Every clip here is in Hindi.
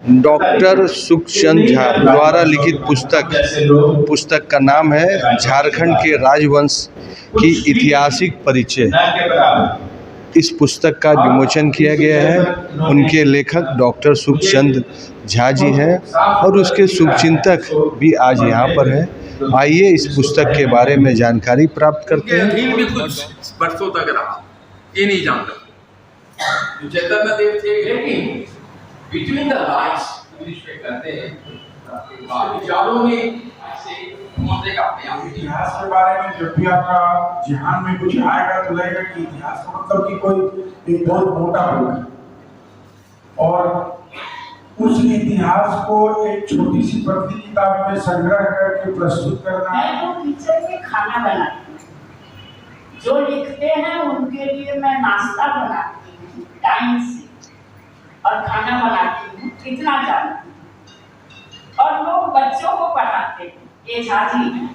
डॉक्टर सुखचंद झा द्वारा लिखित पुस्तक का नाम है झारखंड के राजवंश की ऐतिहासिक परिचय। इस पुस्तक का विमोचन किया गया है। उनके लेखक डॉक्टर सुखचंद झा जी हैं और उसके शुभचिंतक भी आज यहाँ पर हैं। आइए इस पुस्तक के बारे में जानकारी प्राप्त करते हैं। भी कुछ वर्षों तक रहा, ये नहीं जानता। चैतन्य देव थे, लेकिन बिटवीन द लाइन्स इंग्लिश में कहते हैं, विचारों में ऐसे घूमते का प्रयास। इतिहास के बारे में जब भी आपका ध्यान में कुछ आएगा तो लगेगा कि इतिहास का मतलब कि कोई एक बहुत मोटा बुक है और उस इतिहास को एक छोटी सी पतली किताब में संग्रह करके प्रस्तुत करना है। मैं तो किचन में खाना बनाती हूँ, जो लिखते हैं उनके लिए मैं नाश्ता बनाती हूँ टाइम से और खाना बनाती हूँ, इतना जानती हूँ। और लोग बच्चों को पढ़ाते हैं। ये झाजी हैं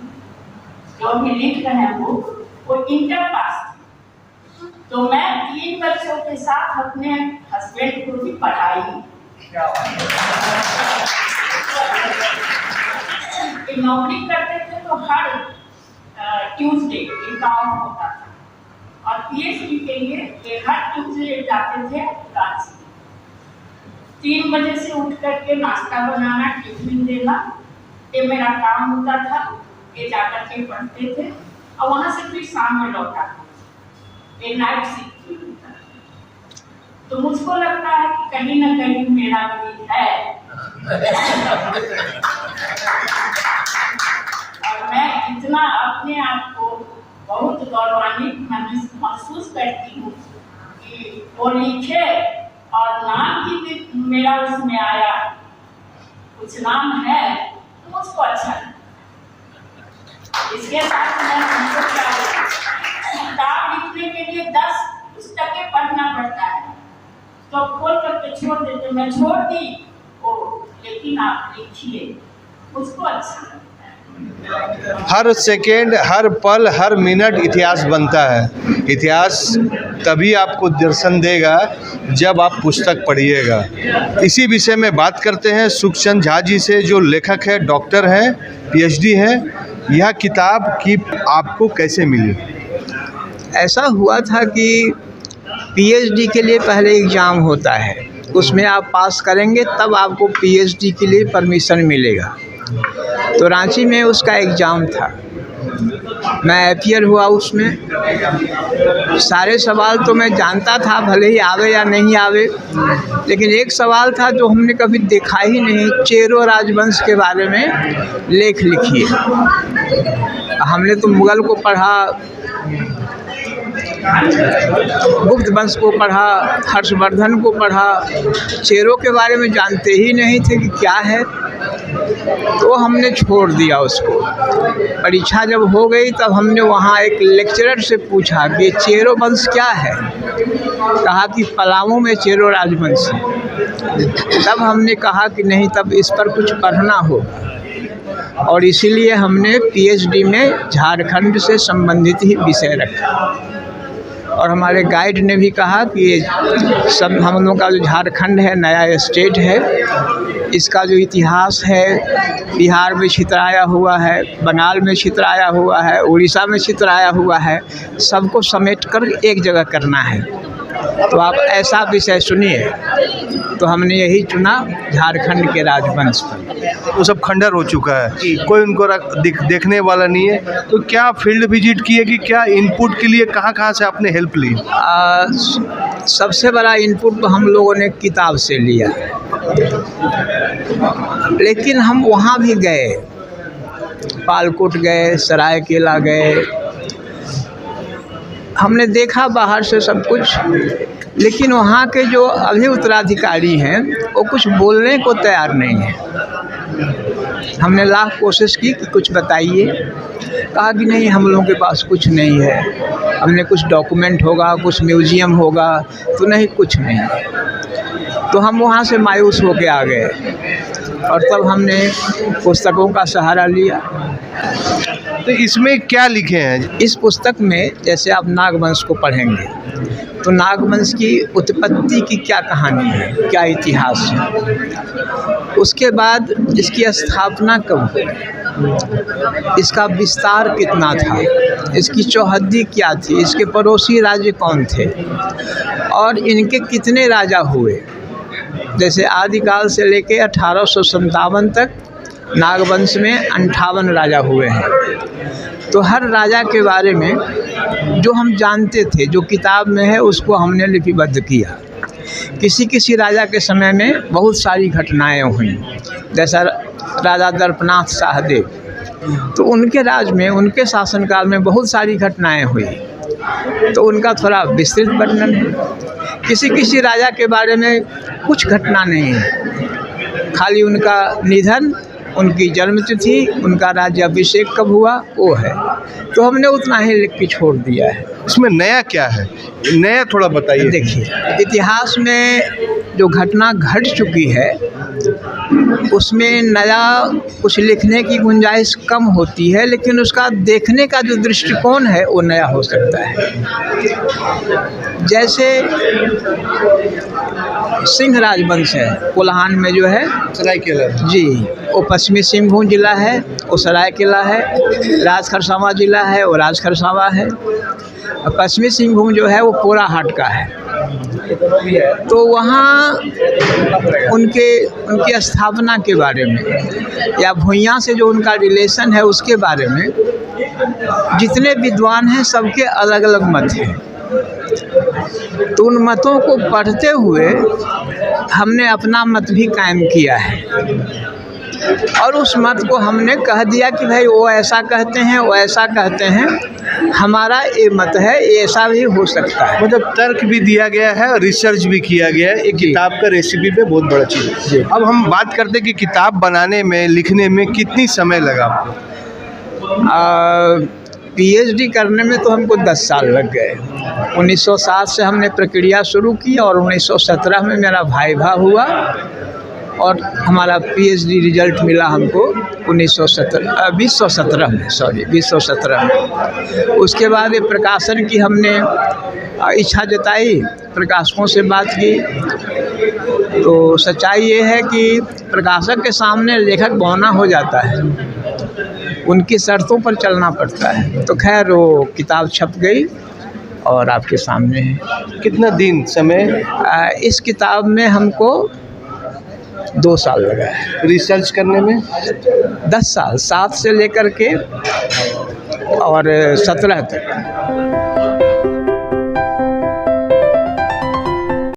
जो भी लिख रहे हैं वो इंटर पास थे, तो मैं 3 बच्चों के साथ अपने हस्बैंड को भी पढ़ाई। नौकरी करते थे तो हर ट्यूसडे इनका ऑफ होता था और पीएचडी के लिए हर ट्यूसडे जाते थे रांची। 3 बजे से उठ करके नाश्ता बनाना, टिफिन देना, ये मेरा काम होता था। ये जाकर के पढ़ते थे और वहां से फिर शाम में लौटा। ये नाइट शिफ्ट होता था, तो मुझको लगता है कि कहीं ना कहीं मेरा भी है। और मैं इतना अपने आप को बहुत गौरवान्वित महसूस करती हूँ कि वो लिखे और नाम भी मेरा उसमें आया, कुछ नाम है तो मुझको अच्छा लगता। इसके साथ मैं उनको क्या किताब लिखने के लिए 10 पुस्तकें पढ़ना पड़ता है, तो खोल करके छोड़ देते, मैं छोड़ दी वो, लेकिन आप लिखिए, मुझको अच्छा लगता है। हर सेकेंड, हर पल, हर मिनट इतिहास बनता है। इतिहास तभी आपको दर्शन देगा जब आप पुस्तक पढ़िएगा। इसी विषय में बात करते हैं सुखचंद झा जी से, जो लेखक है, डॉक्टर हैं, पीएचडी हैं। यह किताब की आपको कैसे मिली? ऐसा हुआ था कि पीएचडी के लिए पहले एग्ज़ाम होता है, उसमें आप पास करेंगे तब आपको पीएचडी के लिए परमिशन मिलेगा। तो रांची में उसका एग्ज़ाम था, मैं अपीयर हुआ उसमें। सारे सवाल तो मैं जानता था, भले ही आवे या नहीं आवे, लेकिन एक सवाल था जो हमने कभी देखा ही नहीं, चेरो राजवंश के बारे में लेख लिखिए। हमने तो मुगल को पढ़ा, गुप्त वंश को पढ़ा, हर्षवर्धन को पढ़ा, चेरों के बारे में जानते ही नहीं थे कि क्या है, तो हमने छोड़ दिया उसको। परीक्षा जब हो गई तब हमने वहाँ एक लेक्चरर से पूछा कि चेरो वंश क्या है, कहा कि पलामू में चेरो राजवंश है। तब हमने कहा कि नहीं, तब इस पर कुछ पढ़ना होगा, और इसीलिए हमने पीएचडी में झारखंड से संबंधित ही विषय रखा। और हमारे गाइड ने भी कहा कि ये सब हम लोगों का जो झारखंड है, नया स्टेट है, इसका जो इतिहास है बिहार में छितराया हुआ है, बंगाल में छितराया हुआ है, उड़ीसा में छितराया हुआ है, सबको समेट कर एक जगह करना है। तो आप ऐसा विषय सुनिए, तो हमने यही चुना, झारखंड के राजवंश पर। वो सब खंडर हो चुका है, कोई उनको देखने वाला नहीं है, तो क्या फील्ड विजिट किए कि क्या इनपुट के लिए कहाँ से आपने हेल्प ली? सबसे बड़ा इनपुट तो हम लोगों ने किताब से लिया, लेकिन हम वहाँ भी गए, पालकोट गए, सरायकेला गए, हमने देखा बाहर से सब कुछ, लेकिन वहाँ के जो अभी उत्तराधिकारी हैं वो कुछ बोलने को तैयार नहीं है। हमने लाख कोशिश की कि कुछ बताइए, कहा कि नहीं, हम लोगों के पास कुछ नहीं है। हमने कुछ डॉक्यूमेंट होगा, कुछ म्यूजियम होगा, तो नहीं, कुछ नहीं। तो हम वहाँ से मायूस होके आ गए। और तब हमने पुस्तकों का सहारा लिया। तो इसमें क्या लिखे हैं? इस पुस्तक में जैसे आप नागवंश को पढ़ेंगे तो नागवंश की उत्पत्ति की क्या कहानी है, क्या इतिहास है, उसके बाद इसकी स्थापना कब हुई, इसका विस्तार कितना था, इसकी चौहद्दी क्या थी, इसके पड़ोसी राज्य कौन थे और इनके कितने राजा हुए। जैसे आदिकाल से लेके 1857 तक नागवंश में 58 राजा हुए हैं। तो हर राजा के बारे में जो हम जानते थे, जो किताब में है, उसको हमने लिपिबद्ध किया। किसी किसी राजा के समय में बहुत सारी घटनाएं हुई, जैसा राजा दर्पनाथ सहदेव, तो उनके राज में, उनके शासनकाल में बहुत सारी घटनाएं हुई, तो उनका थोड़ा विस्तृत वर्णन है। किसी किसी राजा के बारे में कुछ घटना नहीं है, खाली उनका निधन, उनकी जन्मतिथि, उनका राज्याभिषेक कब हुआ वो है, तो हमने उतना ही लिख के छोड़ दिया है। इसमें नया क्या है, नया थोड़ा बताइए। देखिए, इतिहास में जो घटना घट चुकी है उसमें नया कुछ लिखने की गुंजाइश कम होती है, लेकिन उसका देखने का जो दृष्टिकोण है वो नया हो सकता है। जैसे सिंह राजवंश है कोल्हान में जो है, सरायकेला जी, वो पश्चिमी सिंहभूम जिला है, वो सरायकेला है। राजखरसावा जिला है, वो राजखरसावा है। और पश्चिमी सिंहभूम जो है वो पोराहाट का है। तो वहाँ उनकी स्थापना के बारे में या भुइयाँ से जो उनका रिलेशन है उसके बारे में जितने विद्वान हैं सबके अलग अलग मत हैं। तो उन मतों को पढ़ते हुए हमने अपना मत भी कायम किया है और उस मत को हमने कह दिया कि भाई वो ऐसा कहते हैं, वो ऐसा कहते हैं, हमारा ये मत है, ये ऐसा भी हो सकता है। मतलब तर्क भी दिया गया है और रिसर्च भी किया गया है। एक किताब का रेसिपी पे बहुत बड़ा चीज़ है। अब हम बात करते हैं कि किताब बनाने में, लिखने में कितनी समय लगा? पीएचडी करने में तो हमको 10 साल लग गए। 1907 से हमने प्रक्रिया शुरू की और 1917 में मेरा वाइवा हुआ और हमारा पीएचडी रिजल्ट मिला हमको 2017 में। उसके बाद ये प्रकाशन की हमने इच्छा जताई, प्रकाशकों से बात की, तो सच्चाई ये है कि प्रकाशक के सामने लेखक बौना हो जाता है, उनकी शर्तों पर चलना पड़ता है। तो खैर वो किताब छप गई और आपके सामने है। कितना दिन समय? इस किताब में हमको 2 साल लगा है। रिसर्च करने में 10 साल, 7 से लेकर के और 17 तक।